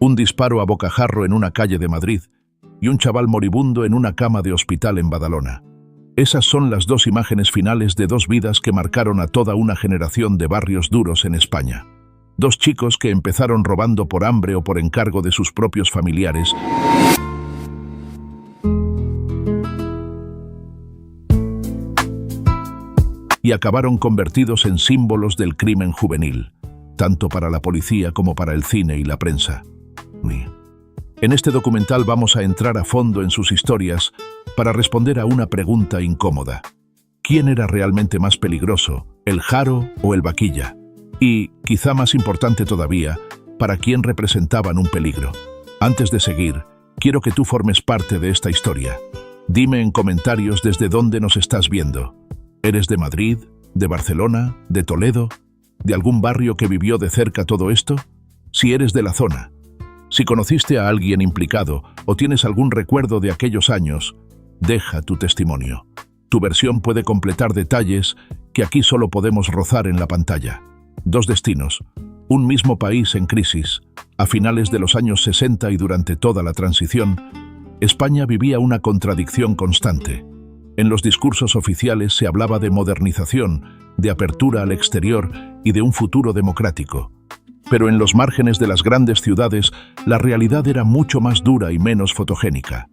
un disparo a bocajarro en una calle de Madrid y un chaval moribundo en una cama de hospital en Badalona. Esas son las dos imágenes finales de dos vidas que marcaron a toda una generación de barrios duros en España. Dos chicos que empezaron robando por hambre o por encargo de sus propios familiares y acabaron convertidos en símbolos del crimen juvenil, tanto para la policía como para el cine y la prensa. En este documental vamos a entrar a fondo en sus historias para responder a una pregunta incómoda. ¿Quién era realmente más peligroso, el Jaro o el Vaquilla? Y, quizá más importante todavía, ¿para quién representaban un peligro? Antes de seguir, quiero que tú formes parte de esta historia. Dime en comentarios desde dónde nos estás viendo. ¿Eres de Madrid, de Barcelona, de Toledo, de algún barrio que vivió de cerca todo esto? Si eres de la zona, si conociste a alguien implicado o tienes algún recuerdo de aquellos años, deja tu testimonio. Tu versión puede completar detalles que aquí solo podemos rozar en la pantalla. Dos destinos, un mismo país en crisis. A finales de los años 60 y durante toda la transición, España vivía una contradicción constante. En los discursos oficiales se hablaba de modernización, de apertura al exterior y de un futuro democrático. Pero en los márgenes de las grandes ciudades, la realidad era mucho más dura y menos fotogénica.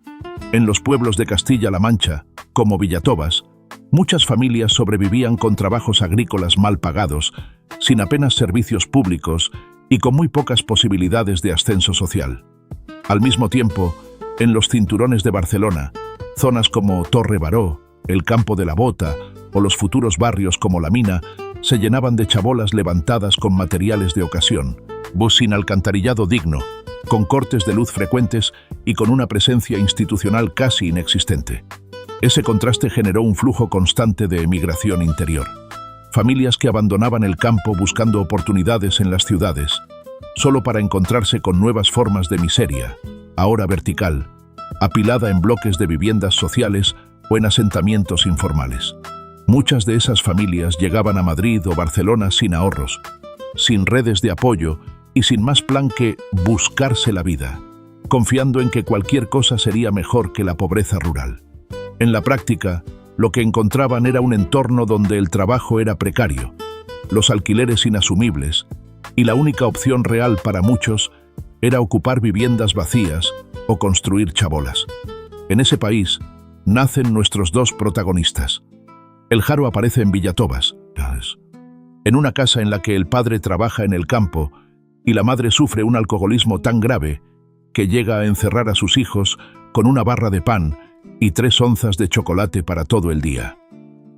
En los pueblos de Castilla-La Mancha, como Villatobas, muchas familias sobrevivían con trabajos agrícolas mal pagados, sin apenas servicios públicos y con muy pocas posibilidades de ascenso social. Al mismo tiempo, en los cinturones de Barcelona, zonas como Torre Baró, el Campo de la Bota o los futuros barrios como La Mina se llenaban de chabolas levantadas con materiales de ocasión, bus sin alcantarillado digno, con cortes de luz frecuentes y con una presencia institucional casi inexistente. Ese contraste generó un flujo constante de emigración interior. Familias que abandonaban el campo buscando oportunidades en las ciudades, solo para encontrarse con nuevas formas de miseria, ahora vertical, apilada en bloques de viviendas sociales o en asentamientos informales. Muchas de esas familias llegaban a Madrid o Barcelona sin ahorros, sin redes de apoyo y sin más plan que buscarse la vida, confiando en que cualquier cosa sería mejor que la pobreza rural. En la práctica, lo que encontraban era un entorno donde el trabajo era precario, los alquileres inasumibles, y la única opción real para muchos era ocupar viviendas vacías o construir chabolas. En ese país nacen nuestros dos protagonistas. El Jaro aparece en Villatobas, en una casa en la que el padre trabaja en el campo y la madre sufre un alcoholismo tan grave que llega a encerrar a sus hijos con una barra de pan y 3 onzas de chocolate para todo el día.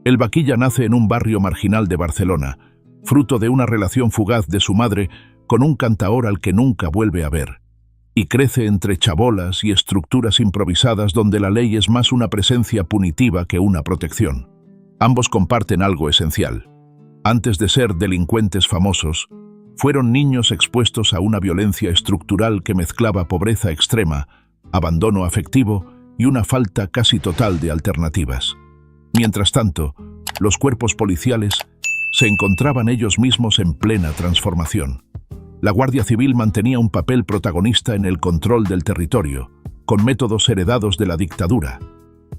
El Vaquilla nace en un barrio marginal de Barcelona, fruto de una relación fugaz de su madre con un cantaor al que nunca vuelve a ver, y crece entre chabolas y estructuras improvisadas donde la ley es más una presencia punitiva que una protección. Ambos comparten algo esencial. Antes de ser delincuentes famosos, fueron niños expuestos a una violencia estructural que mezclaba pobreza extrema, abandono afectivo y una falta casi total de alternativas. Mientras tanto, los cuerpos policiales se encontraban ellos mismos en plena transformación. La Guardia Civil mantenía un papel protagonista en el control del territorio, con métodos heredados de la dictadura,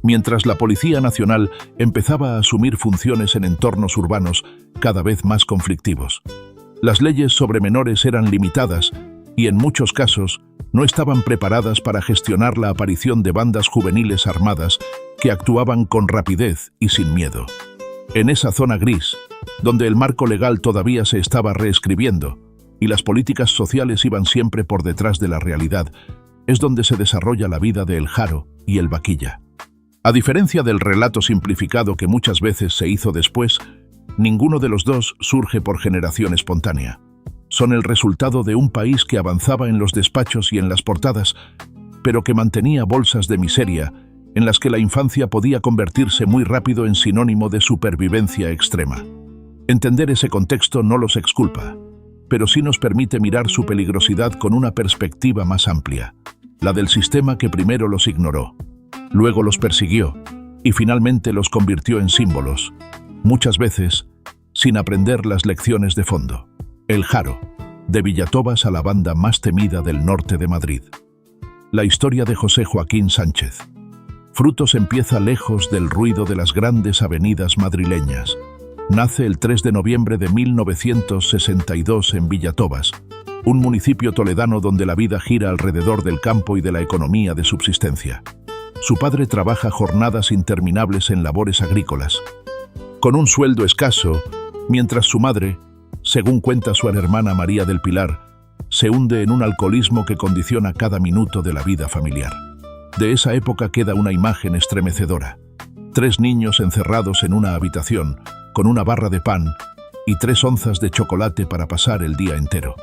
mientras la Policía Nacional empezaba a asumir funciones en entornos urbanos cada vez más conflictivos. Las leyes sobre menores eran limitadas y en muchos casos no estaban preparadas para gestionar la aparición de bandas juveniles armadas que actuaban con rapidez y sin miedo. En esa zona gris, donde el marco legal todavía se estaba reescribiendo y las políticas sociales iban siempre por detrás de la realidad, es donde se desarrolla la vida de El Jaro y el Vaquilla. A diferencia del relato simplificado que muchas veces se hizo después, ninguno de los dos surge por generación espontánea. Son el resultado de un país que avanzaba en los despachos y en las portadas, pero que mantenía bolsas de miseria en las que la infancia podía convertirse muy rápido en sinónimo de supervivencia extrema. Entender ese contexto no los exculpa, pero sí nos permite mirar su peligrosidad con una perspectiva más amplia, la del sistema que primero los ignoró, luego los persiguió y finalmente los convirtió en símbolos, muchas veces sin aprender las lecciones de fondo. El Jaro, de Villatobas a la banda más temida del norte de Madrid. La historia de José Joaquín Sánchez. Frutos empieza lejos del ruido de las grandes avenidas madrileñas. Nace el 3 de noviembre de 1962 en Villatobas, un municipio toledano donde la vida gira alrededor del campo y de la economía de subsistencia. Su padre trabaja jornadas interminables en labores agrícolas, con un sueldo escaso, mientras su madre, según cuenta su hermana María del Pilar, se hunde en un alcoholismo que condiciona cada minuto de la vida familiar. De esa época queda una imagen estremecedora. 3 niños encerrados en una habitación, con una barra de pan y 3 onzas de chocolate para pasar el día entero.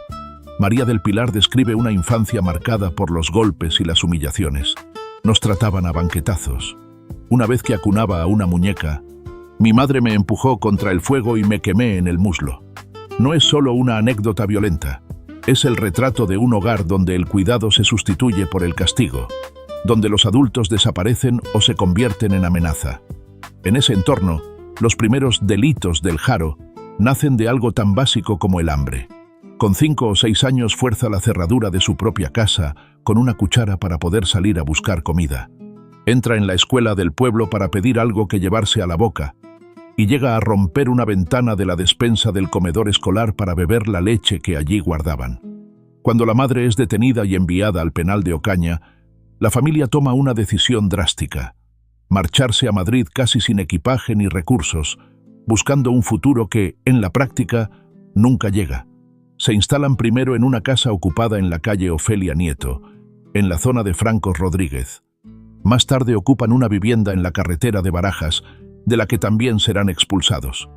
María del Pilar describe una infancia marcada por los golpes y las humillaciones. Nos trataban a banquetazos. Una vez que acunaba a una muñeca, mi madre me empujó contra el fuego y me quemé en el muslo. No es solo una anécdota violenta, es el retrato de un hogar donde el cuidado se sustituye por el castigo, donde los adultos desaparecen o se convierten en amenaza. En ese entorno, los primeros delitos del Jaro nacen de algo tan básico como el hambre. Con 5 o 6 años fuerza la cerradura de su propia casa con una cuchara para poder salir a buscar comida. Entra en la escuela del pueblo para pedir algo que llevarse a la boca y llega a romper una ventana de la despensa del comedor escolar para beber la leche que allí guardaban. Cuando la madre es detenida y enviada al penal de Ocaña, la familia toma una decisión drástica: marcharse a Madrid casi sin equipaje ni recursos, buscando un futuro que, en la práctica, nunca llega. Se instalan primero en una casa ocupada en la calle Ofelia Nieto, en la zona de Francos Rodríguez. Más tarde ocupan una vivienda en la carretera de Barajas, de la que también serán expulsados.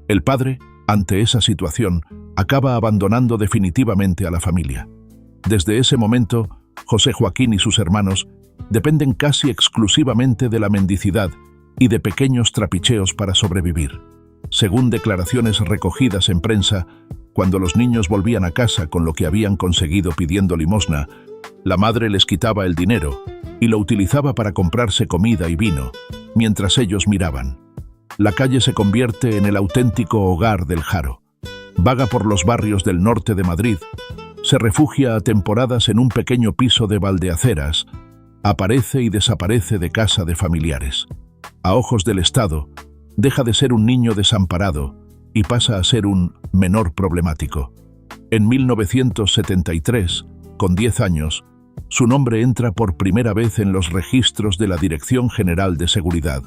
El padre, ante esa situación, acaba abandonando definitivamente a la familia. Desde ese momento, José Joaquín y sus hermanos dependen casi exclusivamente de la mendicidad y de pequeños trapicheos para sobrevivir. Según declaraciones recogidas en prensa, cuando los niños volvían a casa con lo que habían conseguido pidiendo limosna, la madre les quitaba el dinero y lo utilizaba para comprarse comida y vino, mientras ellos miraban. La calle se convierte en el auténtico hogar del Jaro. Vaga por los barrios del norte de Madrid, se refugia a temporadas en un pequeño piso de Valdeaceras, aparece y desaparece de casa de familiares. A ojos del Estado, deja de ser un niño desamparado y pasa a ser un menor problemático. En 1973, con 10 años, su nombre entra por primera vez en los registros de la Dirección General de Seguridad.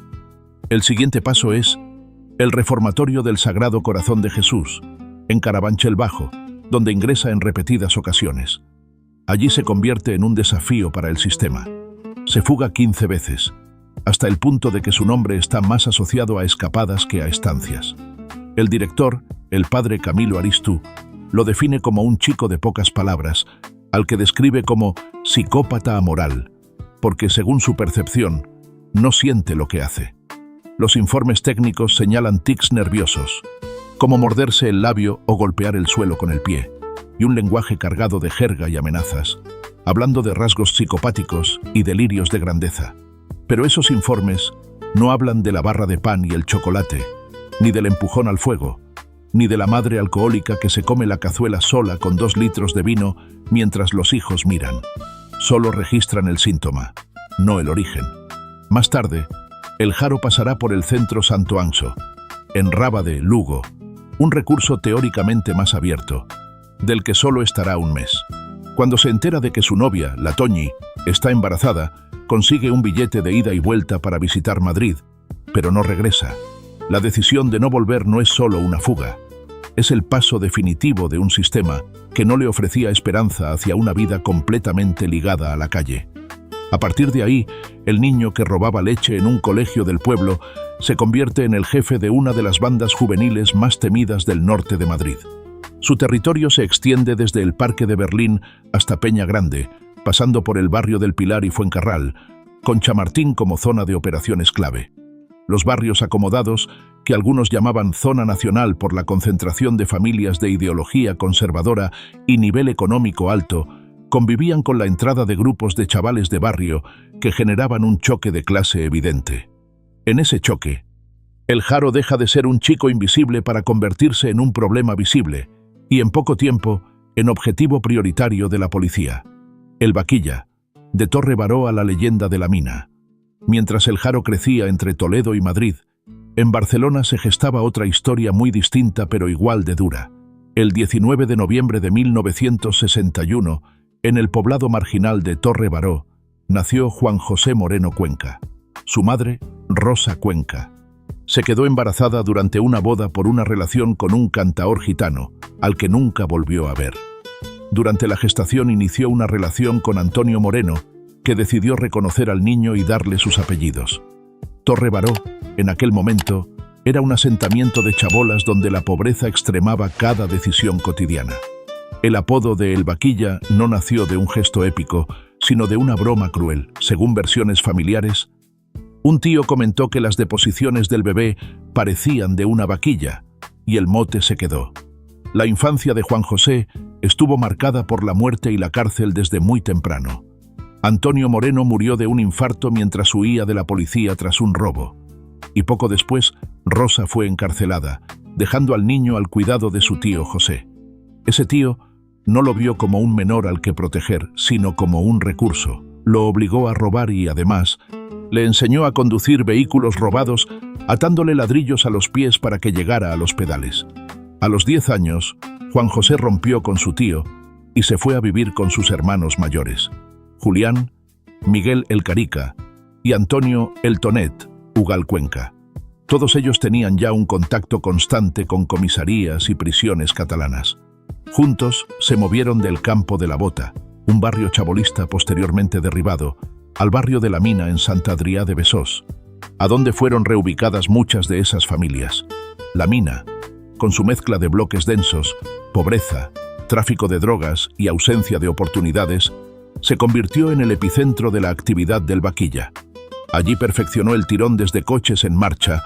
El siguiente paso es el Reformatorio del Sagrado Corazón de Jesús, en Carabanchel Bajo, donde ingresa en repetidas ocasiones. Allí se convierte en un desafío para el sistema. Se fuga 15 veces, hasta el punto de que su nombre está más asociado a escapadas que a estancias. El director, el padre Camilo Aristú, lo define como un chico de pocas palabras, al que describe como psicópata amoral, porque según su percepción, no siente lo que hace. Los informes técnicos señalan tics nerviosos, como morderse el labio o golpear el suelo con el pie, y un lenguaje cargado de jerga y amenazas, hablando de rasgos psicopáticos y delirios de grandeza. Pero esos informes no hablan de la barra de pan y el chocolate, ni del empujón al fuego, ni de la madre alcohólica que se come la cazuela sola con 2 litros de vino mientras los hijos miran. Solo registran el síntoma, no el origen. Más tarde, el Jaro pasará por el centro Santo Anso, en Rábade, Lugo, un recurso teóricamente más abierto, del que solo estará un mes. Cuando se entera de que su novia, la Toñi, está embarazada, consigue un billete de ida y vuelta para visitar Madrid, pero no regresa. La decisión de no volver no es solo una fuga, es el paso definitivo de un sistema que no le ofrecía esperanza hacia una vida completamente ligada a la calle. A partir de ahí, el niño que robaba leche en un colegio del pueblo se convierte en el jefe de una de las bandas juveniles más temidas del norte de Madrid. Su territorio se extiende desde el Parque de Berlín hasta Peña Grande, pasando por el barrio del Pilar y Fuencarral, con Chamartín como zona de operaciones clave. Los barrios acomodados, que algunos llamaban zona nacional por la concentración de familias de ideología conservadora y nivel económico alto, convivían con la entrada de grupos de chavales de barrio que generaban un choque de clase evidente. En ese choque, el Jaro deja de ser un chico invisible para convertirse en un problema visible, y en poco tiempo, en objetivo prioritario de la policía. El Vaquilla, de Torre Baró a la leyenda de la mina. Mientras el Haro crecía entre Toledo y Madrid, en Barcelona se gestaba otra historia muy distinta pero igual de dura. El 19 de noviembre de 1961, en el poblado marginal de Torre Baró, nació Juan José Moreno Cuenca. Su madre, Rosa Cuenca, se quedó embarazada durante una boda por una relación con un cantaor gitano, al que nunca volvió a ver. Durante la gestación inició una relación con Antonio Moreno, que decidió reconocer al niño y darle sus apellidos. Torre Baró, en aquel momento, era un asentamiento de chabolas donde la pobreza extremaba cada decisión cotidiana. El apodo de El Vaquilla no nació de un gesto épico, sino de una broma cruel. Según versiones familiares, un tío comentó que las deposiciones del bebé parecían de una vaquilla, y el mote se quedó. La infancia de Juan José estuvo marcada por la muerte y la cárcel desde muy temprano. Antonio Moreno murió de un infarto mientras huía de la policía tras un robo. Y poco después, Rosa fue encarcelada, dejando al niño al cuidado de su tío José. Ese tío no lo vio como un menor al que proteger, sino como un recurso. Lo obligó a robar y, además, le enseñó a conducir vehículos robados, atándole ladrillos a los pies para que llegara a los pedales. A los 10 años, Juan José rompió con su tío y se fue a vivir con sus hermanos mayores, Julián, Miguel el Carica y Antonio el Tonet, Ugal Cuenca. Todos ellos tenían ya un contacto constante con comisarías y prisiones catalanas. Juntos se movieron del Campo de la Bota, un barrio chabolista posteriormente derribado, al barrio de la Mina en Santa Adrià de Besós, a donde fueron reubicadas muchas de esas familias. La Mina, con su mezcla de bloques densos, pobreza, tráfico de drogas y ausencia de oportunidades, se convirtió en el epicentro de la actividad del Vaquilla. Allí perfeccionó el tirón desde coches en marcha,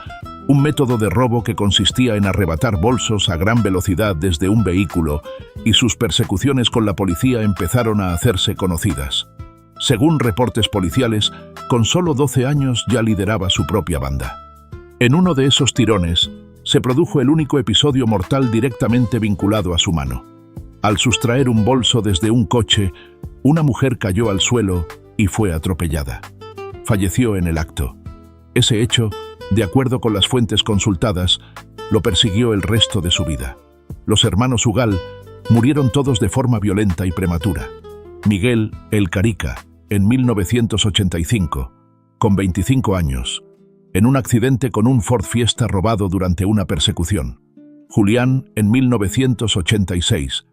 un método de robo que consistía en arrebatar bolsos a gran velocidad desde un vehículo, y sus persecuciones con la policía empezaron a hacerse conocidas. Según reportes policiales, con solo 12 años ya lideraba su propia banda. En uno de esos tirones, se produjo el único episodio mortal directamente vinculado a su mano. Al sustraer un bolso desde un coche, una mujer cayó al suelo y fue atropellada. Falleció en el acto. Ese hecho, de acuerdo con las fuentes consultadas, lo persiguió el resto de su vida. Los hermanos Ugal murieron todos de forma violenta y prematura. Miguel el Carica, en 1985, con 25 años, en un accidente con un Ford Fiesta robado durante una persecución. Julián, en 1986,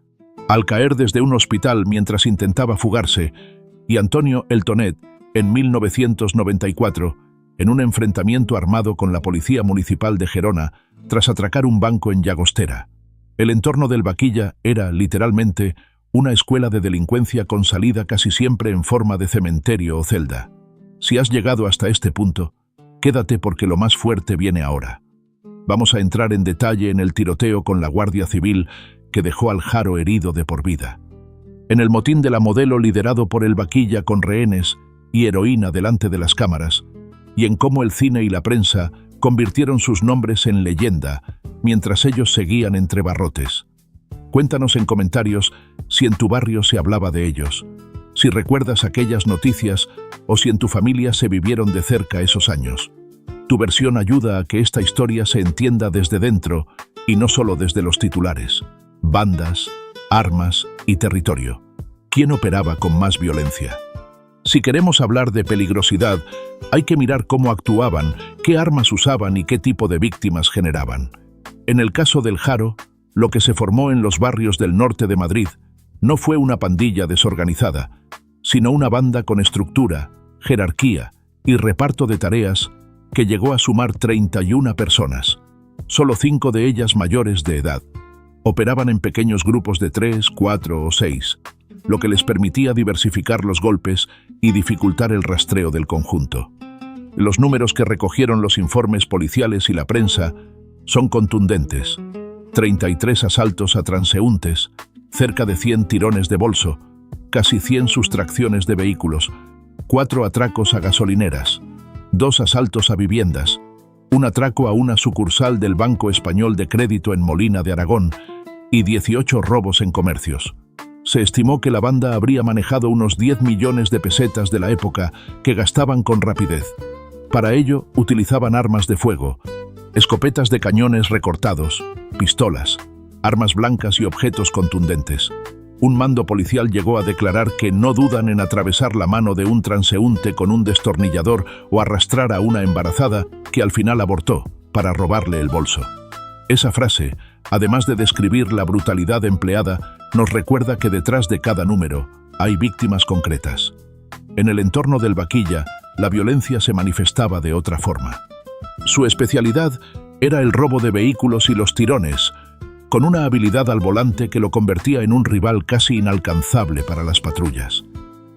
al caer desde un hospital mientras intentaba fugarse, y Antonio el Tonet, en 1994, en un enfrentamiento armado con la Policía Municipal de Gerona tras atracar un banco en Llagostera. El entorno del Vaquilla era, literalmente, una escuela de delincuencia con salida casi siempre en forma de cementerio o celda. Si has llegado hasta este punto, quédate porque lo más fuerte viene ahora. Vamos a entrar en detalle en el tiroteo con la Guardia Civil que dejó al Haro herido de por vida. En el motín de la Modelo liderado por el Vaquilla con rehenes y heroína delante de las cámaras, y en cómo el cine y la prensa convirtieron sus nombres en leyenda mientras ellos seguían entre barrotes. Cuéntanos en comentarios si en tu barrio se hablaba de ellos, si recuerdas aquellas noticias o si en tu familia se vivieron de cerca esos años. Tu versión ayuda a que esta historia se entienda desde dentro y no solo desde los titulares. Bandas, armas y territorio. ¿Quién operaba con más violencia? Si queremos hablar de peligrosidad, hay que mirar cómo actuaban, qué armas usaban y qué tipo de víctimas generaban. En el caso del Haro, lo que se formó en los barrios del norte de Madrid no fue una pandilla desorganizada, sino una banda con estructura, jerarquía y reparto de tareas que llegó a sumar 31 personas, solo 5 de ellas mayores de edad. Operaban en pequeños grupos de 3, 4 o 6, lo que les permitía diversificar los golpes y dificultar el rastreo del conjunto. Los números que recogieron los informes policiales y la prensa son contundentes. 33 asaltos a transeúntes, cerca de 100 tirones de bolso, casi 100 sustracciones de vehículos, 4 atracos a gasolineras, 2 asaltos a viviendas, un atraco a una sucursal del Banco Español de Crédito en Molina de Aragón y 18 robos en comercios. Se estimó que la banda habría manejado unos 10 millones de pesetas de la época que gastaban con rapidez. Para ello, utilizaban armas de fuego, escopetas de cañones recortados, pistolas, armas blancas y objetos contundentes. Un mando policial llegó a declarar que no dudan en atravesar la mano de un transeúnte con un destornillador o arrastrar a una embarazada que al final abortó para robarle el bolso. Esa frase, además de describir la brutalidad empleada, nos recuerda que detrás de cada número hay víctimas concretas. En el entorno del Vaquilla, la violencia se manifestaba de otra forma. Su especialidad era el robo de vehículos y los tirones, con una habilidad al volante que lo convertía en un rival casi inalcanzable para las patrullas.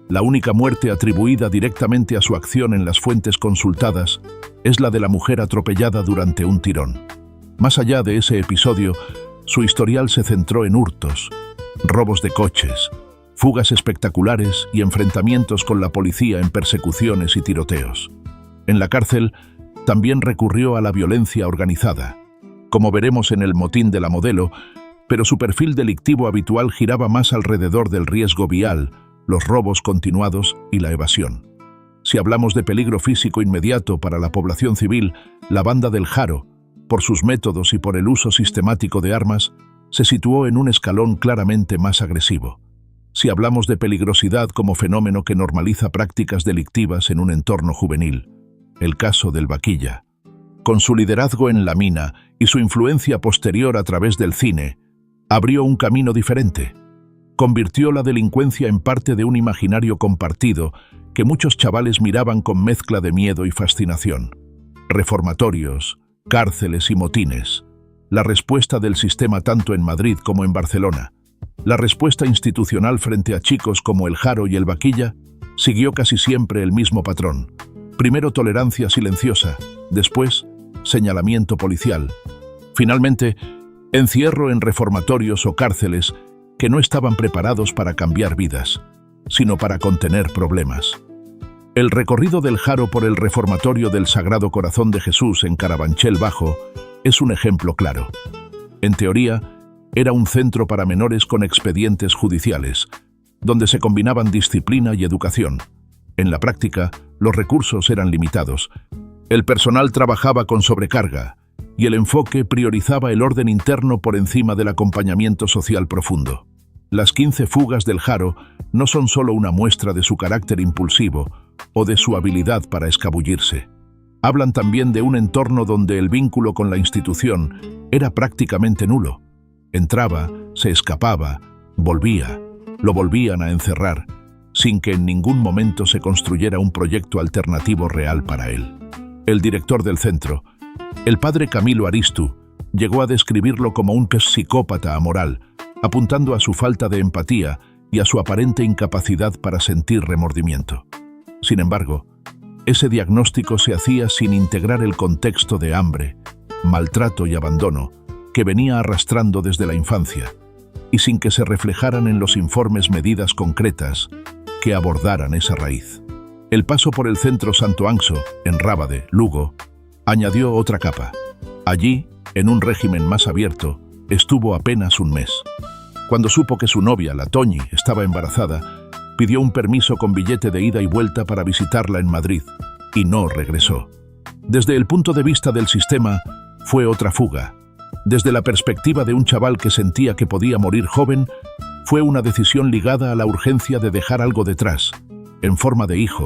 La única muerte atribuida directamente a su acción en las fuentes consultadas es la de la mujer atropellada durante un tirón. Más allá de ese episodio, su historial se centró en hurtos, robos de coches, fugas espectaculares y enfrentamientos con la policía en persecuciones y tiroteos. En la cárcel, también recurrió a la violencia organizada, como veremos en el motín de la Modelo, pero su perfil delictivo habitual giraba más alrededor del riesgo vial, los robos continuados y la evasión. Si hablamos de peligro físico inmediato para la población civil, la banda del Jaro, por sus métodos y por el uso sistemático de armas, se situó en un escalón claramente más agresivo. Si hablamos de peligrosidad como fenómeno que normaliza prácticas delictivas en un entorno juvenil, el caso del Vaquilla, con su liderazgo en la mina y su influencia posterior a través del cine, abrió un camino diferente. Convirtió la delincuencia en parte de un imaginario compartido que muchos chavales miraban con mezcla de miedo y fascinación. Reformatorios, cárceles y motines. La respuesta del sistema tanto en Madrid como en Barcelona. La respuesta institucional frente a chicos como el Jaro y el Vaquilla siguió casi siempre el mismo patrón. Primero tolerancia silenciosa, después señalamiento policial. Finalmente, encierro en reformatorios o cárceles que no estaban preparados para cambiar vidas, sino para contener problemas. El recorrido del Jaro por el reformatorio del Sagrado Corazón de Jesús en Carabanchel Bajo es un ejemplo claro. En teoría, era un centro para menores con expedientes judiciales, donde se combinaban disciplina y educación. En la práctica, los recursos eran limitados. El personal trabajaba con sobrecarga y el enfoque priorizaba el orden interno por encima del acompañamiento social profundo. Las 15 fugas del Jaro no son solo una muestra de su carácter impulsivo o de su habilidad para escabullirse. Hablan también de un entorno donde el vínculo con la institución era prácticamente nulo. Entraba, se escapaba, volvía, lo volvían a encerrar, sin que en ningún momento se construyera un proyecto alternativo real para él. El director del centro, el padre Camilo Aristu, llegó a describirlo como un psicópata amoral, apuntando a su falta de empatía y a su aparente incapacidad para sentir remordimiento. Sin embargo, ese diagnóstico se hacía sin integrar el contexto de hambre, maltrato y abandono que venía arrastrando desde la infancia, y sin que se reflejaran en los informes medidas concretas que abordaran esa raíz. El paso por el centro Santo Anxo, en Rábade, Lugo, añadió otra capa. Allí, en un régimen más abierto, estuvo apenas un mes. Cuando supo que su novia, la Toñi, estaba embarazada, pidió un permiso con billete de ida y vuelta para visitarla en Madrid, y no regresó. Desde el punto de vista del sistema, fue otra fuga. Desde la perspectiva de un chaval que sentía que podía morir joven, fue una decisión ligada a la urgencia de dejar algo detrás, en forma de hijo,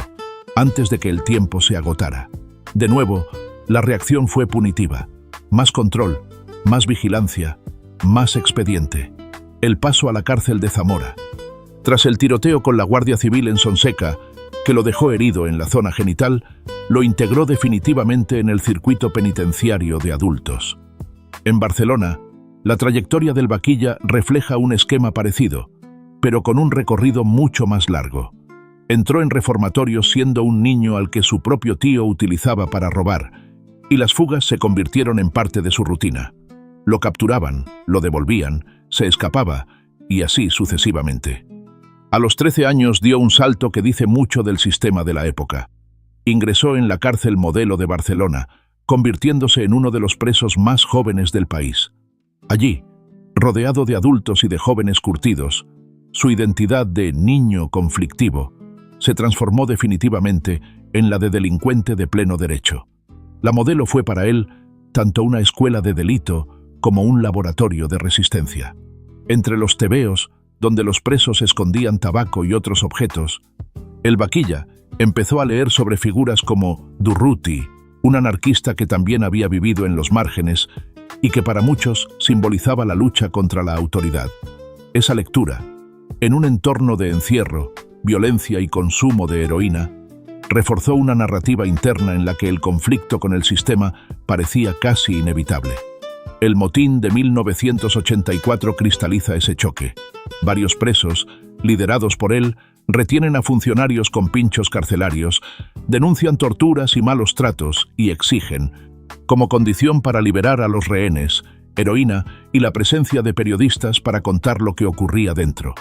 antes de que el tiempo se agotara. De nuevo, la reacción fue punitiva. Más control, más vigilancia, más expediente. El paso a la cárcel de Zamora. Tras el tiroteo con la Guardia Civil en Sonseca, que lo dejó herido en la zona genital, lo integró definitivamente en el circuito penitenciario de adultos. En Barcelona, la trayectoria del Vaquilla refleja un esquema parecido, pero con un recorrido mucho más largo. Entró en reformatorios siendo un niño al que su propio tío utilizaba para robar, y las fugas se convirtieron en parte de su rutina. Lo capturaban, lo devolvían, se escapaba, y así sucesivamente. A los 13 años dio un salto que dice mucho del sistema de la época. Ingresó en la cárcel Modelo de Barcelona, convirtiéndose en uno de los presos más jóvenes del país. Allí, rodeado de adultos y de jóvenes curtidos, Su identidad de niño conflictivo se transformó definitivamente en la de delincuente de pleno derecho. La modelo fue para él tanto una escuela de delito como un laboratorio de resistencia. Entre los tebeos, donde los presos escondían tabaco y otros objetos, el vaquilla empezó a leer sobre figuras como Durruti, un anarquista que también había vivido en los márgenes y que para muchos simbolizaba la lucha contra la autoridad. Esa lectura, en un entorno de encierro, violencia y consumo de heroína, reforzó una narrativa interna en la que el conflicto con el sistema parecía casi inevitable. El motín de 1984 cristaliza ese choque. Varios presos, liderados por él, retienen a funcionarios con pinchos carcelarios, denuncian torturas y malos tratos y exigen, como condición para liberar a los rehenes, heroína y la presencia de periodistas para contar lo que ocurría dentro.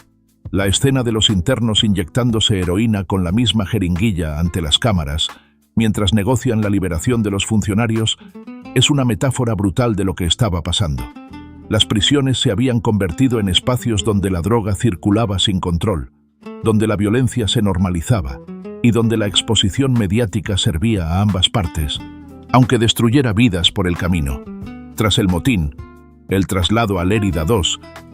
La escena de los internos inyectándose heroína con la misma jeringuilla ante las cámaras, mientras negocian la liberación de los funcionarios, es una metáfora brutal de lo que estaba pasando. Las prisiones se habían convertido en espacios donde la droga circulaba sin control, donde la violencia se normalizaba y donde la exposición mediática servía a ambas partes, aunque destruyera vidas por el camino. Tras el motín, el traslado a Lérida II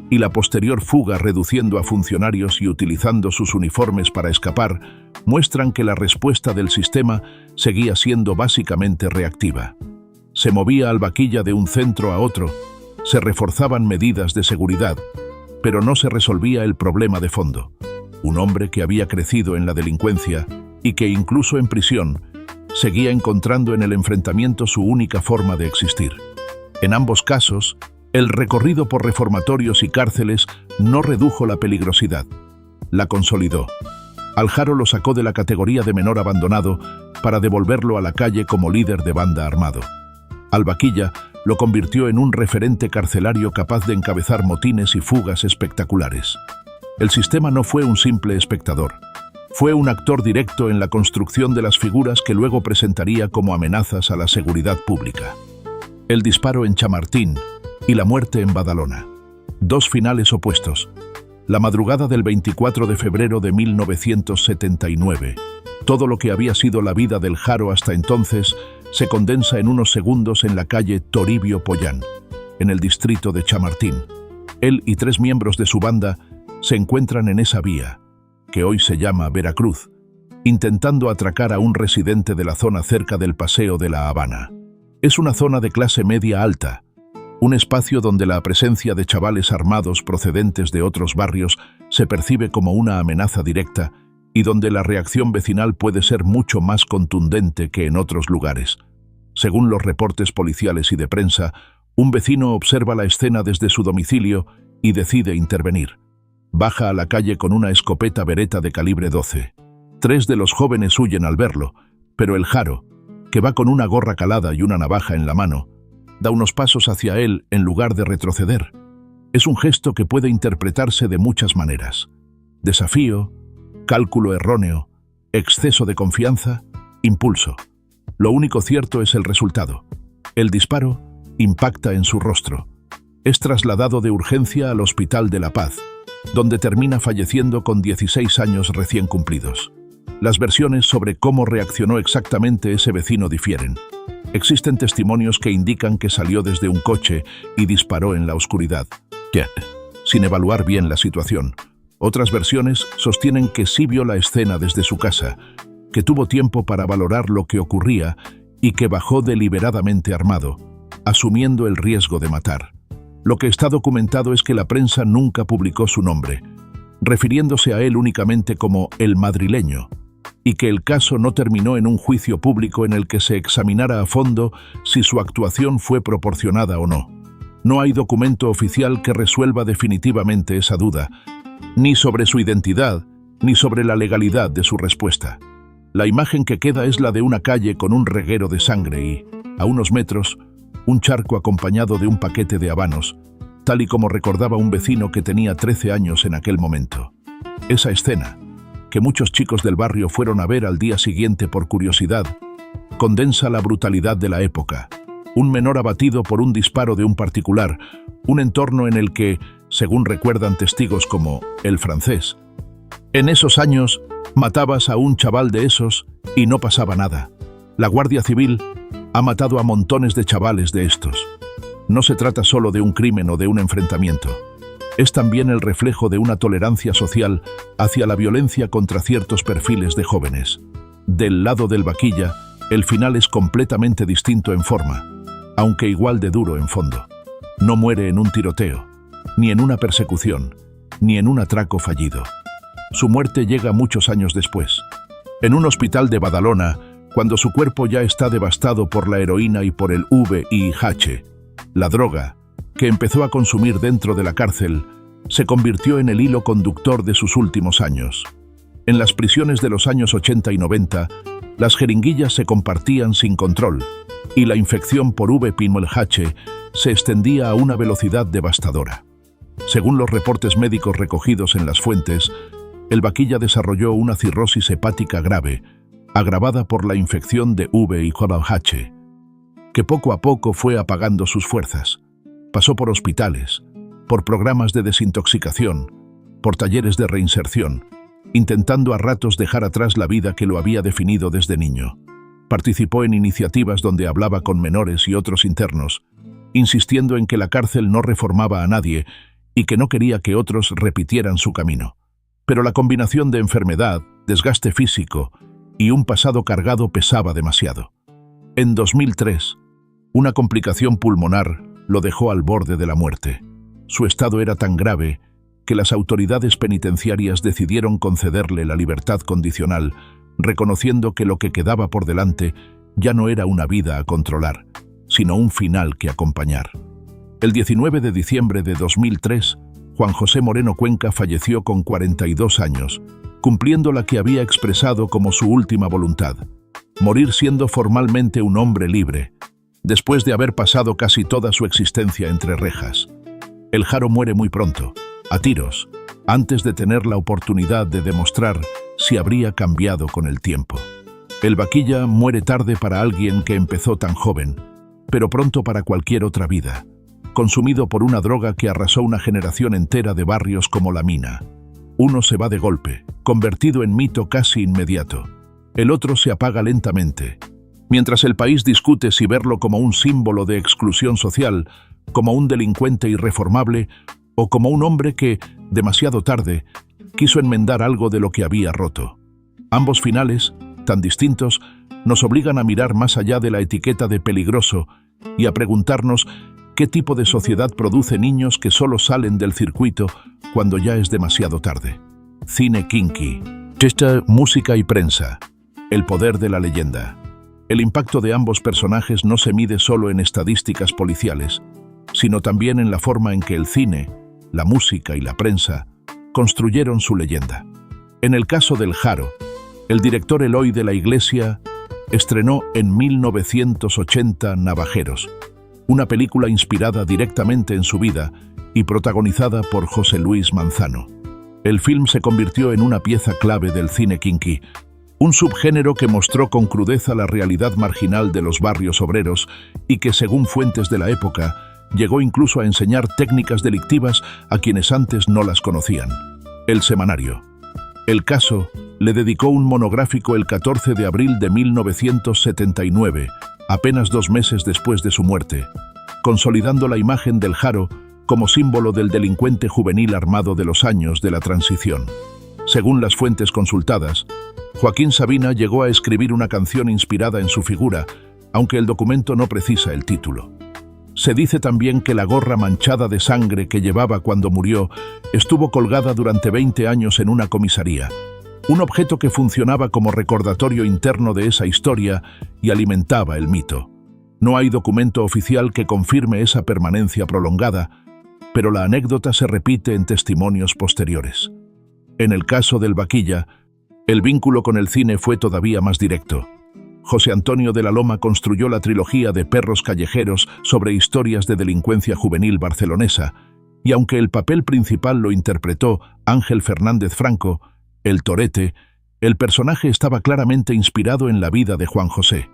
y la posterior fuga reduciendo a funcionarios y utilizando sus uniformes para escapar, muestran que la respuesta del sistema seguía siendo básicamente reactiva. Se movía al vaquilla de un centro a otro, se reforzaban medidas de seguridad, pero no se resolvía el problema de fondo. Un hombre que había crecido en la delincuencia y que incluso en prisión seguía encontrando en el enfrentamiento su única forma de existir. En ambos casos, el recorrido por reformatorios y cárceles no redujo la peligrosidad, la consolidó. Al Jaro lo sacó de la categoría de menor abandonado para devolverlo a la calle como líder de banda armado. Al vaquilla lo convirtió en un referente carcelario capaz de encabezar motines y fugas espectaculares. El sistema no fue un simple espectador. Fue un actor directo en la construcción de las figuras que luego presentaría como amenazas a la seguridad pública. El disparo en Chamartín y la muerte en Badalona. Dos finales opuestos. La madrugada del 24 de febrero de 1979. Todo lo que había sido la vida del Jaro hasta entonces se condensa en unos segundos en la calle Toribio Pollán, en el distrito de Chamartín. Él y 3 miembros de su banda se encuentran en esa vía, que hoy se llama Veracruz, intentando atracar a un residente de la zona cerca del Paseo de la Habana. Es una zona de clase media alta, un espacio donde la presencia de chavales armados procedentes de otros barrios se percibe como una amenaza directa y donde la reacción vecinal puede ser mucho más contundente que en otros lugares. Según los reportes policiales y de prensa, un vecino observa la escena desde su domicilio y decide intervenir. Baja a la calle con una escopeta Beretta de calibre 12. 3 de los jóvenes huyen al verlo, pero el Jaro, que va con una gorra calada y una navaja en la mano, da unos pasos hacia él en lugar de retroceder. Es un gesto que puede interpretarse de muchas maneras. Desafío, cálculo erróneo, exceso de confianza, impulso. Lo único cierto es el resultado. El disparo impacta en su rostro. Es trasladado de urgencia al Hospital de La Paz, donde termina falleciendo con 16 años recién cumplidos. Las versiones sobre cómo reaccionó exactamente ese vecino difieren. Existen testimonios que indican que salió desde un coche y disparó en la oscuridad, sin evaluar bien la situación. Otras versiones sostienen que sí vio la escena desde su casa, que tuvo tiempo para valorar lo que ocurría y que bajó deliberadamente armado, asumiendo el riesgo de matar. Lo que está documentado es que la prensa nunca publicó su nombre, refiriéndose a él únicamente como el madrileño, y que el caso no terminó en un juicio público en el que se examinara a fondo si su actuación fue proporcionada o no. No hay documento oficial que resuelva definitivamente esa duda, ni sobre su identidad, ni sobre la legalidad de su respuesta. La imagen que queda es la de una calle con un reguero de sangre y, a unos metros, un charco acompañado de un paquete de habanos, tal y como recordaba un vecino que tenía 13 años en aquel momento. Esa escena, que muchos chicos del barrio fueron a ver al día siguiente por curiosidad, condensa la brutalidad de la época. Un menor abatido por un disparo de un particular, un entorno en el que, según recuerdan testigos como el francés. En esos años, matabas a un chaval de esos y no pasaba nada. La Guardia Civil ha matado a montones de chavales de estos. No se trata solo de un crimen o de un enfrentamiento. Es también el reflejo de una tolerancia social hacia la violencia contra ciertos perfiles de jóvenes. Del lado del vaquilla, el final es completamente distinto en forma, aunque igual de duro en fondo. No muere en un tiroteo, ni en una persecución, ni en un atraco fallido. Su muerte llega muchos años después, en un hospital de Badalona, cuando su cuerpo ya está devastado por la heroína y por el VIH. La droga, que empezó a consumir dentro de la cárcel, se convirtió en el hilo conductor de sus últimos años. En las prisiones de los años 80 y 90, las jeringuillas se compartían sin control, y la infección por VIH se extendía a una velocidad devastadora. Según los reportes médicos recogidos en las fuentes, el vaquilla desarrolló una cirrosis hepática grave, agravada por la infección de VIH, que poco a poco fue apagando sus fuerzas. Pasó por hospitales, por programas de desintoxicación, por talleres de reinserción, intentando a ratos dejar atrás la vida que lo había definido desde niño. Participó en iniciativas donde hablaba con menores y otros internos, insistiendo en que la cárcel no reformaba a nadie y que no quería que otros repitieran su camino. Pero la combinación de enfermedad, desgaste físico y un pasado cargado pesaba demasiado. En 2003, una complicación pulmonar lo dejó al borde de la muerte. Su estado era tan grave que las autoridades penitenciarias decidieron concederle la libertad condicional, reconociendo que lo que quedaba por delante ya no era una vida a controlar, sino un final que acompañar. El 19 de diciembre de 2003, Juan José Moreno Cuenca falleció con 42 años, cumpliendo la que había expresado como su última voluntad: morir siendo formalmente un hombre libre, después de haber pasado casi toda su existencia entre rejas. El Jaro muere muy pronto, a tiros, antes de tener la oportunidad de demostrar si habría cambiado con el tiempo. El vaquilla muere tarde para alguien que empezó tan joven, pero pronto para cualquier otra vida, consumido por una droga que arrasó una generación entera de barrios como La Mina. Uno se va de golpe, convertido en mito casi inmediato. El otro se apaga lentamente, mientras el país discute si verlo como un símbolo de exclusión social, como un delincuente irreformable o como un hombre que, demasiado tarde, quiso enmendar algo de lo que había roto. Ambos finales, tan distintos, nos obligan a mirar más allá de la etiqueta de peligroso y a preguntarnos qué tipo de sociedad produce niños que solo salen del circuito cuando ya es demasiado tarde. Cine kinky, chiste, música y prensa. El poder de la leyenda. El impacto de ambos personajes no se mide solo en estadísticas policiales, sino también en la forma en que el cine, la música y la prensa construyeron su leyenda. En el caso del Jaro, el director Eloy de la Iglesia estrenó en 1980 Navajeros, una película inspirada directamente en su vida y protagonizada por José Luis Manzano. El film se convirtió en una pieza clave del cine kinky, un subgénero que mostró con crudeza la realidad marginal de los barrios obreros y que, según fuentes de la época, llegó incluso a enseñar técnicas delictivas a quienes antes no las conocían. El Semanario. El Caso le dedicó un monográfico el 14 de abril de 1979, apenas 2 meses después de su muerte, consolidando la imagen del Jaro como símbolo del delincuente juvenil armado de los años de la transición. Según las fuentes consultadas, Joaquín Sabina llegó a escribir una canción inspirada en su figura, aunque el documento no precisa el título. Se dice también que la gorra manchada de sangre que llevaba cuando murió estuvo colgada durante 20 años en una comisaría, un objeto que funcionaba como recordatorio interno de esa historia y alimentaba el mito. No hay documento oficial que confirme esa permanencia prolongada, pero la anécdota se repite en testimonios posteriores. En el caso del vaquilla, el vínculo con el cine fue todavía más directo. José Antonio de la Loma construyó la trilogía de Perros callejeros sobre historias de delincuencia juvenil barcelonesa, y aunque el papel principal lo interpretó Ángel Fernández Franco, el Torete, el personaje estaba claramente inspirado en la vida de Juan José.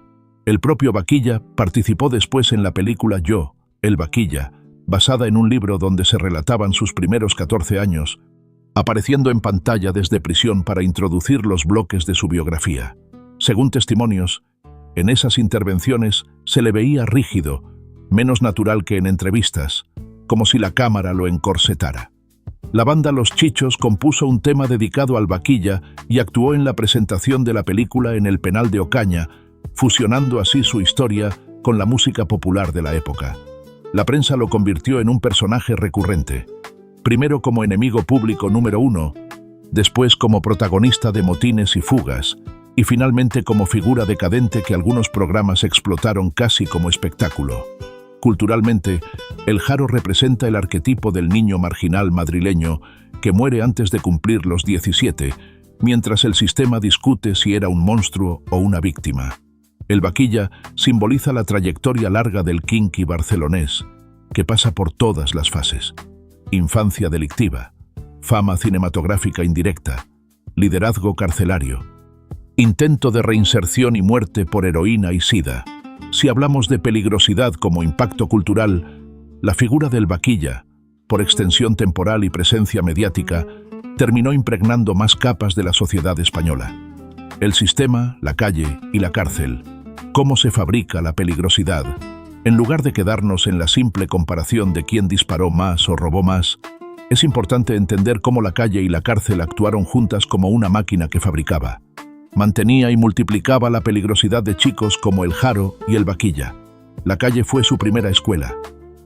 El propio vaquilla participó después en la película Yo, el vaquilla, basada en un libro donde se relataban sus primeros 14 años, apareciendo en pantalla desde prisión para introducir los bloques de su biografía. Según testimonios, en esas intervenciones se le veía rígido, menos natural que en entrevistas, como si la cámara lo encorsetara. La banda Los Chichos compuso un tema dedicado al Vaquilla y actuó en la presentación de la película en el penal de Ocaña, fusionando así su historia con la música popular de la época. La prensa lo convirtió en un personaje recurrente, primero como enemigo público número 1, después como protagonista de motines y fugas, y finalmente como figura decadente que algunos programas explotaron casi como espectáculo. Culturalmente, el Jaro representa el arquetipo del niño marginal madrileño que muere antes de cumplir los 17, mientras el sistema discute si era un monstruo o una víctima. El Vaquilla simboliza la trayectoria larga del kinky barcelonés, que pasa por todas las fases: infancia delictiva, fama cinematográfica indirecta, liderazgo carcelario, intento de reinserción y muerte por heroína y sida. Si hablamos de peligrosidad como impacto cultural, la figura del Vaquilla, por extensión temporal y presencia mediática, terminó impregnando más capas de la sociedad española. El sistema, la calle y la cárcel. ¿Cómo se fabrica la peligrosidad? En lugar de quedarnos en la simple comparación de quién disparó más o robó más, es importante entender cómo la calle y la cárcel actuaron juntas como una máquina que fabricaba. Mantenía y multiplicaba la peligrosidad de chicos como el Jaro y el Vaquilla. La calle fue su primera escuela.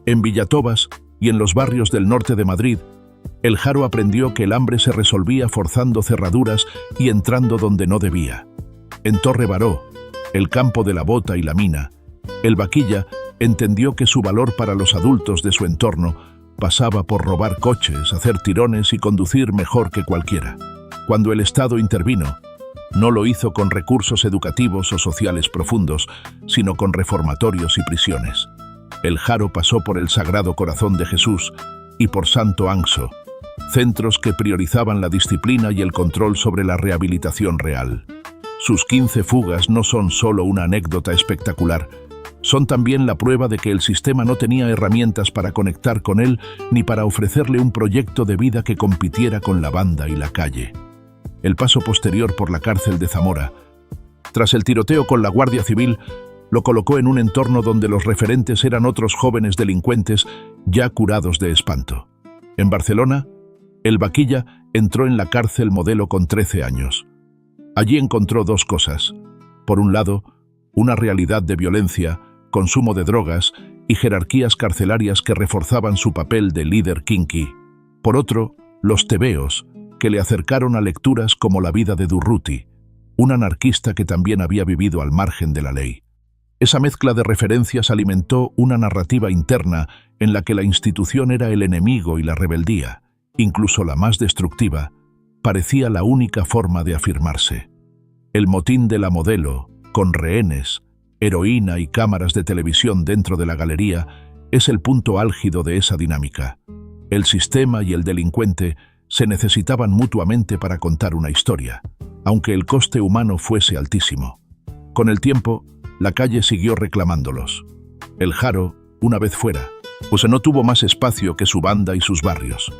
En Villatobas y en los barrios del norte de Madrid, el Jaro aprendió que el hambre se resolvía forzando cerraduras y entrando donde no debía. En Torre Baró, el campo de la bota y la mina, el Vaquilla entendió que su valor para los adultos de su entorno pasaba por robar coches, hacer tirones y conducir mejor que cualquiera. Cuando el Estado intervino, no lo hizo con recursos educativos o sociales profundos, sino con reformatorios y prisiones. El Jaro pasó por el Sagrado Corazón de Jesús y por Santo Anxo, centros que priorizaban la disciplina y el control sobre la rehabilitación real. Sus 15 fugas no son solo una anécdota espectacular, son también la prueba de que el sistema no tenía herramientas para conectar con él ni para ofrecerle un proyecto de vida que compitiera con la banda y la calle. El paso posterior por la cárcel de Zamora, tras el tiroteo con la Guardia Civil, lo colocó en un entorno donde los referentes eran otros jóvenes delincuentes ya curados de espanto. En Barcelona, el Vaquilla entró en la cárcel Modelo con 13 años. Allí encontró dos cosas. Por un lado, una realidad de violencia, consumo de drogas y jerarquías carcelarias que reforzaban su papel de líder kinky. Por otro, los tebeos, que le acercaron a lecturas como La vida de Durruti, un anarquista que también había vivido al margen de la ley. Esa mezcla de referencias alimentó una narrativa interna en la que la institución era el enemigo y la rebeldía, incluso la más destructiva, parecía la única forma de afirmarse. El motín de la Modelo, con rehenes, heroína y cámaras de televisión dentro de la galería, es el punto álgido de esa dinámica. El sistema y el delincuente se necesitaban mutuamente para contar una historia, aunque el coste humano fuese altísimo. Con el tiempo, la calle siguió reclamándolos. El Jaro, una vez fuera, pues no tuvo más espacio que su banda y sus barrios.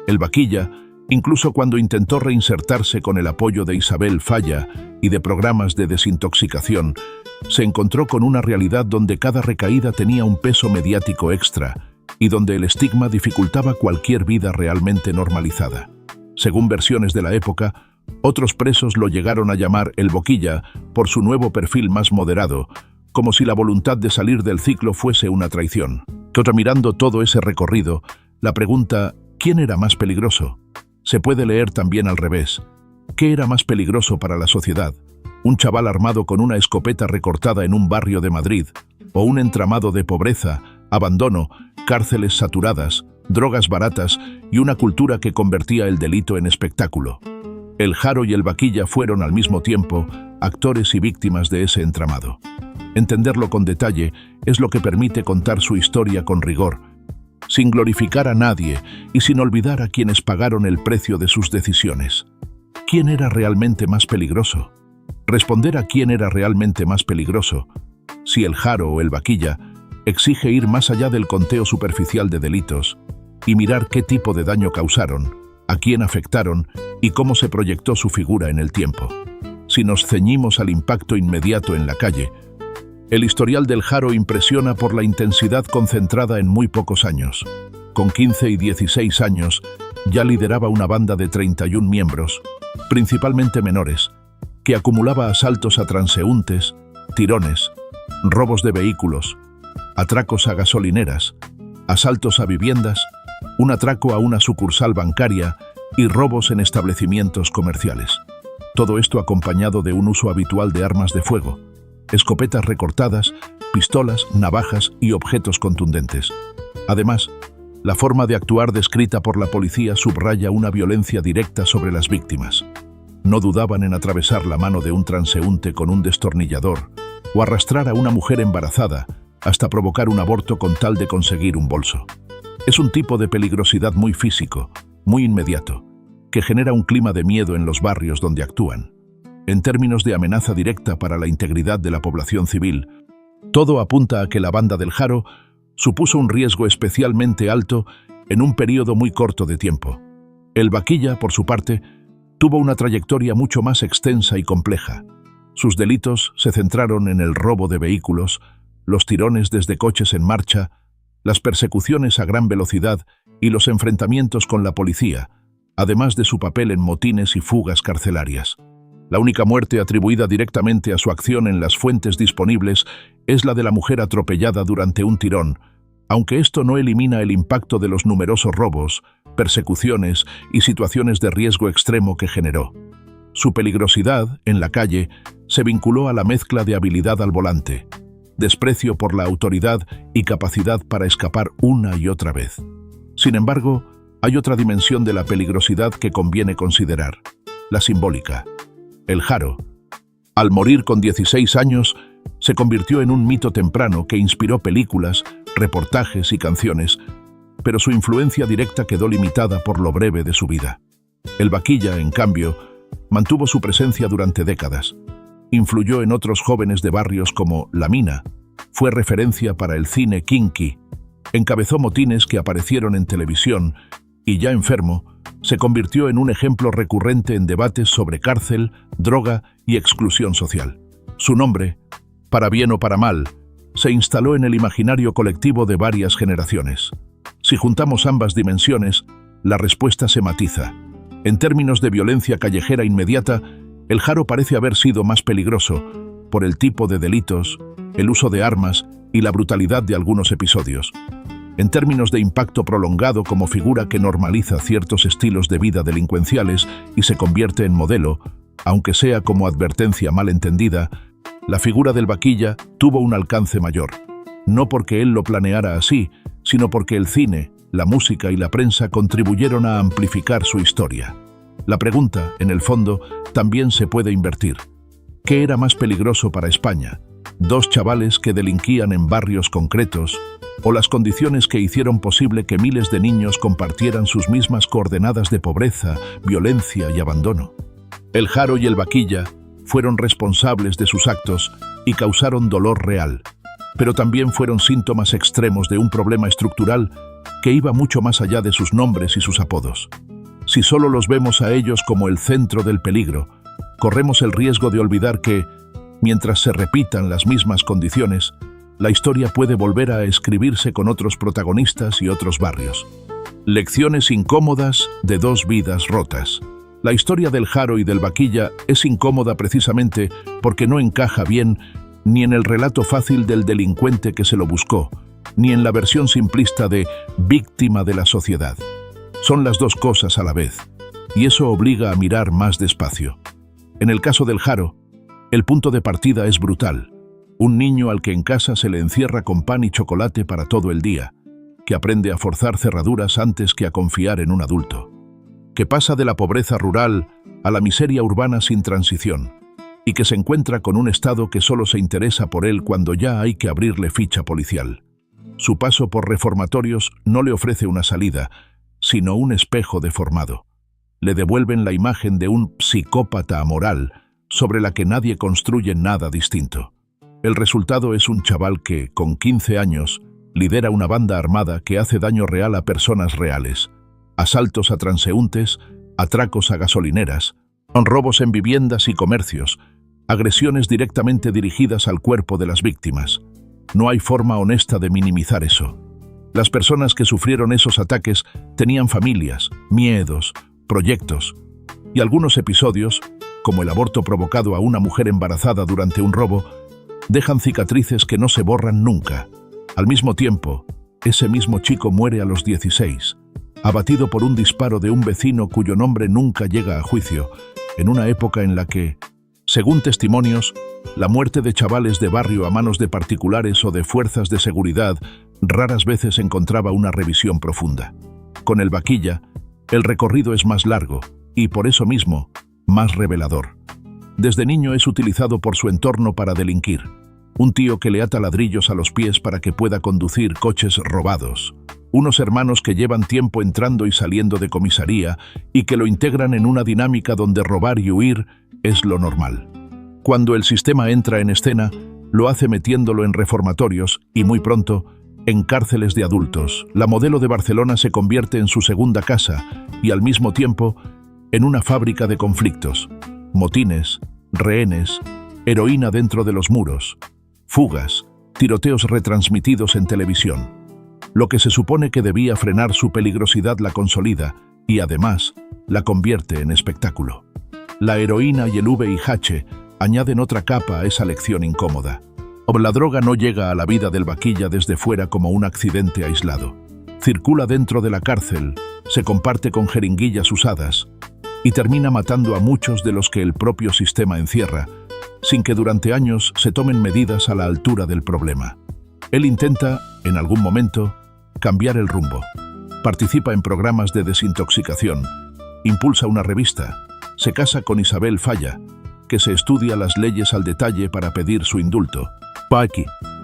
El Vaquilla, incluso cuando intentó reinsertarse con el apoyo de Isabel Falla y de programas de desintoxicación, se encontró con una realidad donde cada recaída tenía un peso mediático extra y donde el estigma dificultaba cualquier vida realmente normalizada. Según versiones de la época, otros presos lo llegaron a llamar el Boquilla por su nuevo perfil más moderado, como si la voluntad de salir del ciclo fuese una traición. Mirando todo ese recorrido, la pregunta ¿quién era más peligroso? Se puede leer también al revés. ¿Qué era más peligroso para la sociedad? ¿Un chaval armado con una escopeta recortada en un barrio de Madrid? ¿O un entramado de pobreza, abandono, cárceles saturadas, drogas baratas y una cultura que convertía el delito en espectáculo? El Jaro y el Vaquilla fueron al mismo tiempo actores y víctimas de ese entramado. Entenderlo con detalle es lo que permite contar su historia con rigor, sin glorificar a nadie y sin olvidar a quienes pagaron el precio de sus decisiones. ¿Quién era realmente más peligroso? Responder a quién era realmente más peligroso, si el Jaro o el Vaquilla, exige ir más allá del conteo superficial de delitos y mirar qué tipo de daño causaron, a quién afectaron y cómo se proyectó su figura en el tiempo. Si nos ceñimos al impacto inmediato en la calle, el historial del Haro impresiona por la intensidad concentrada en muy pocos años. Con 15 y 16 años, ya lideraba una banda de 31 miembros, principalmente menores, que acumulaba asaltos a transeúntes, tirones, robos de vehículos, atracos a gasolineras, asaltos a viviendas, un atraco a una sucursal bancaria y robos en establecimientos comerciales. Todo esto acompañado de un uso habitual de armas de fuego, escopetas recortadas, pistolas, navajas y objetos contundentes. Además, la forma de actuar descrita por la policía subraya una violencia directa sobre las víctimas. No dudaban en atravesar la mano de un transeúnte con un destornillador o arrastrar a una mujer embarazada hasta provocar un aborto con tal de conseguir un bolso. Es un tipo de peligrosidad muy físico, muy inmediato, que genera un clima de miedo en los barrios donde actúan. En términos de amenaza directa para la integridad de la población civil, todo apunta a que la banda del Haro supuso un riesgo especialmente alto en un periodo muy corto de tiempo. El Vaquilla, por su parte, tuvo una trayectoria mucho más extensa y compleja. Sus delitos se centraron en el robo de vehículos, los tirones desde coches en marcha, las persecuciones a gran velocidad y los enfrentamientos con la policía, además de su papel en motines y fugas carcelarias. La única muerte atribuida directamente a su acción en las fuentes disponibles es la de la mujer atropellada durante un tirón, aunque esto no elimina el impacto de los numerosos robos, persecuciones y situaciones de riesgo extremo que generó. Su peligrosidad, en la calle, se vinculó a la mezcla de habilidad al volante, desprecio por la autoridad y capacidad para escapar una y otra vez. Sin embargo, hay otra dimensión de la peligrosidad que conviene considerar: la simbólica. El Haro, al morir con 16 años, se convirtió en un mito temprano que inspiró películas, reportajes y canciones, pero su influencia directa quedó limitada por lo breve de su vida. El Vaquilla, en cambio, mantuvo su presencia durante décadas. Influyó en otros jóvenes de barrios como La Mina, fue referencia para el cine kinky, encabezó motines que aparecieron en televisión y, ya enfermo, se convirtió en un ejemplo recurrente en debates sobre cárcel, droga y exclusión social. Su nombre, para bien o para mal, se instaló en el imaginario colectivo de varias generaciones. Si juntamos ambas dimensiones, la respuesta se matiza. En términos de violencia callejera inmediata, el Haro parece haber sido más peligroso por el tipo de delitos, el uso de armas y la brutalidad de algunos episodios. En términos de impacto prolongado como figura que normaliza ciertos estilos de vida delincuenciales y se convierte en modelo, aunque sea como advertencia mal entendida, la figura del Vaquilla tuvo un alcance mayor. No porque él lo planeara así, sino porque el cine, la música y la prensa contribuyeron a amplificar su historia. La pregunta, en el fondo, también se puede invertir. ¿Qué era más peligroso para España? ¿Dos chavales que delinquían en barrios concretos, o las condiciones que hicieron posible que miles de niños compartieran sus mismas coordenadas de pobreza, violencia y abandono? El Haro y el Vaquilla fueron responsables de sus actos y causaron dolor real, pero también fueron síntomas extremos de un problema estructural que iba mucho más allá de sus nombres y sus apodos. Si solo los vemos a ellos como el centro del peligro, corremos el riesgo de olvidar que, mientras se repitan las mismas condiciones, la historia puede volver a escribirse con otros protagonistas y otros barrios. Lecciones incómodas de dos vidas rotas. La historia del Haro y del Vaquilla es incómoda precisamente porque no encaja bien ni en el relato fácil del delincuente que se lo buscó, ni en la versión simplista de víctima de la sociedad. Son las dos cosas a la vez, y eso obliga a mirar más despacio. En el caso del Haro, el punto de partida es brutal. Un niño al que en casa se le encierra con pan y chocolate para todo el día, que aprende a forzar cerraduras antes que a confiar en un adulto, que pasa de la pobreza rural a la miseria urbana sin transición, y que se encuentra con un Estado que solo se interesa por él cuando ya hay que abrirle ficha policial. Su paso por reformatorios no le ofrece una salida, sino un espejo deformado. Le devuelven la imagen de un psicópata amoral sobre la que nadie construye nada distinto. El resultado es un chaval que, con 15 años, lidera una banda armada que hace daño real a personas reales. Asaltos a transeúntes, atracos a gasolineras, robos en viviendas y comercios, agresiones directamente dirigidas al cuerpo de las víctimas. No hay forma honesta de minimizar eso. Las personas que sufrieron esos ataques tenían familias, miedos, proyectos, y algunos episodios, como el aborto provocado a una mujer embarazada durante un robo, dejan cicatrices que no se borran nunca. Al mismo tiempo, ese mismo chico muere a los 16, abatido por un disparo de un vecino cuyo nombre nunca llega a juicio, en una época en la que, según testimonios, la muerte de chavales de barrio a manos de particulares o de fuerzas de seguridad raras veces encontraba una revisión profunda. Con el Vaquilla, el recorrido es más largo y, por eso mismo, más revelador. Desde niño es utilizado por su entorno para delinquir. Un tío que le ata ladrillos a los pies para que pueda conducir coches robados. Unos hermanos que llevan tiempo entrando y saliendo de comisaría y que lo integran en una dinámica donde robar y huir es lo normal. Cuando el sistema entra en escena, lo hace metiéndolo en reformatorios y, muy pronto, en cárceles de adultos. La Modelo de Barcelona se convierte en su segunda casa y, al mismo tiempo, en una fábrica de conflictos. Motines, rehenes, heroína dentro de los muros, fugas, tiroteos retransmitidos en televisión. Lo que se supone que debía frenar su peligrosidad la consolida y, además, la convierte en espectáculo. La heroína y el VIH añaden otra capa a esa lección incómoda. La droga no llega a la vida del Vaquilla desde fuera como un accidente aislado. Circula dentro de la cárcel, se comparte con jeringuillas usadas y termina matando a muchos de los que el propio sistema encierra, sin que durante años se tomen medidas a la altura del problema. Él intenta, en algún momento, cambiar el rumbo. Participa en programas de desintoxicación, impulsa una revista, se casa con Isabel Falla, que se estudia las leyes al detalle para pedir su indulto,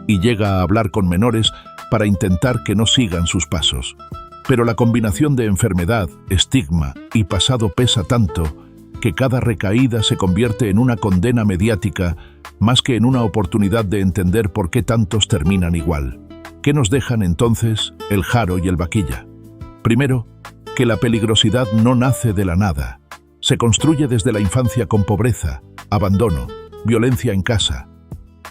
y llega a hablar con menores para intentar que no sigan sus pasos. Pero la combinación de enfermedad, estigma y pasado pesa tanto que cada recaída se convierte en una condena mediática más que en una oportunidad de entender por qué tantos terminan igual. ¿Qué nos dejan entonces el Jaro y el Vaquilla? Primero, que la peligrosidad no nace de la nada. Se construye desde la infancia con pobreza, abandono, violencia en casa,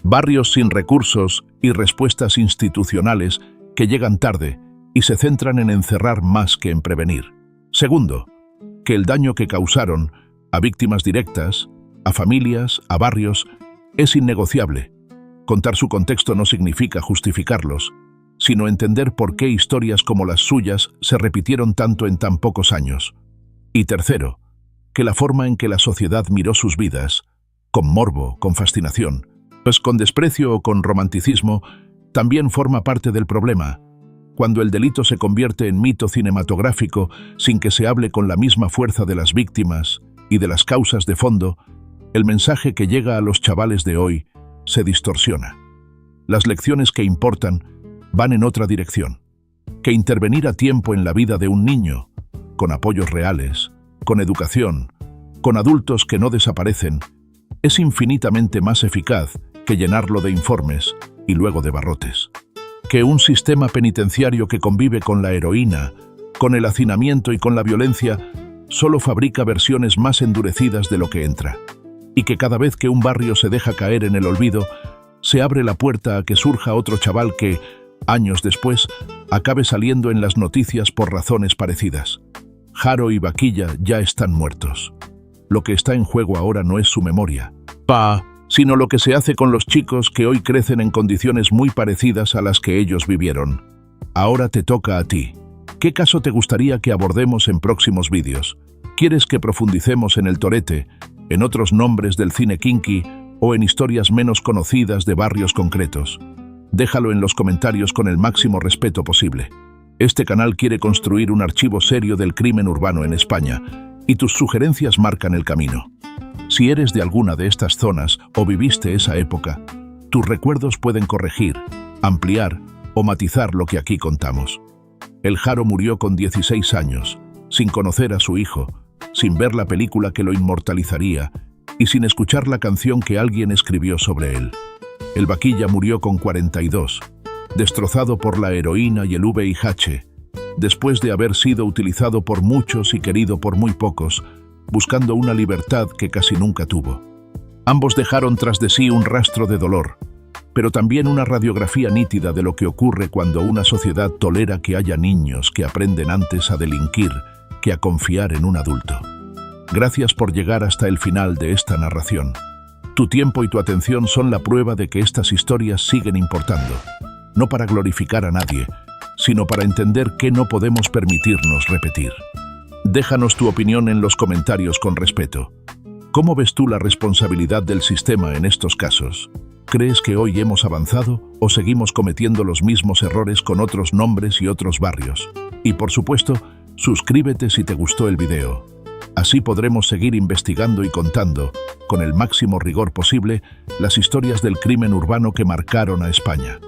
barrios sin recursos y respuestas institucionales que llegan tarde y se centran en encerrar más que en prevenir. Segundo, que el daño que causaron a víctimas directas, a familias, a barrios, es innegociable. Contar su contexto no significa justificarlos, sino entender por qué historias como las suyas se repitieron tanto en tan pocos años. Y tercero, que la forma en que la sociedad miró sus vidas, con morbo, con fascinación, pues con desprecio o con romanticismo, también forma parte del problema. Cuando el delito se convierte en mito cinematográfico sin que se hable con la misma fuerza de las víctimas y de las causas de fondo, el mensaje que llega a los chavales de hoy se distorsiona. Las lecciones que importan van en otra dirección. Que intervenir a tiempo en la vida de un niño, con apoyos reales, con educación, con adultos que no desaparecen, es infinitamente más eficaz que llenarlo de informes y luego de barrotes. Que un sistema penitenciario que convive con la heroína, con el hacinamiento y con la violencia, solo fabrica versiones más endurecidas de lo que entra. Y que cada vez que un barrio se deja caer en el olvido, se abre la puerta a que surja otro chaval que, años después, acabe saliendo en las noticias por razones parecidas. Jaro y Vaquilla ya están muertos. Lo que está en juego ahora no es su memoria, sino lo que se hace con los chicos que hoy crecen en condiciones muy parecidas a las que ellos vivieron. Ahora te toca a ti. ¿Qué caso te gustaría que abordemos en próximos vídeos? ¿Quieres que profundicemos en el torete, en otros nombres del cine kinky o en historias menos conocidas de barrios concretos? Déjalo en los comentarios con el máximo respeto posible. Este canal quiere construir un archivo serio del crimen urbano en España, y tus sugerencias marcan el camino. Si eres de alguna de estas zonas o viviste esa época, tus recuerdos pueden corregir, ampliar o matizar lo que aquí contamos. El Jaro murió con 16 años, sin conocer a su hijo, sin ver la película que lo inmortalizaría y sin escuchar la canción que alguien escribió sobre él. El vaquilla murió con 42, destrozado por la heroína y el VIH, después de haber sido utilizado por muchos y querido por muy pocos, buscando una libertad que casi nunca tuvo. Ambos dejaron tras de sí un rastro de dolor, pero también una radiografía nítida de lo que ocurre cuando una sociedad tolera que haya niños que aprenden antes a delinquir que a confiar en un adulto. Gracias por llegar hasta el final de esta narración. Tu tiempo y tu atención son la prueba de que estas historias siguen importando, no para glorificar a nadie, sino para entender qué no podemos permitirnos repetir. Déjanos tu opinión en los comentarios con respeto. ¿Cómo ves tú la responsabilidad del sistema en estos casos? ¿Crees que hoy hemos avanzado o seguimos cometiendo los mismos errores con otros nombres y otros barrios? Y por supuesto, suscríbete si te gustó el video. Así podremos seguir investigando y contando, con el máximo rigor posible, las historias del crimen urbano que marcaron a España.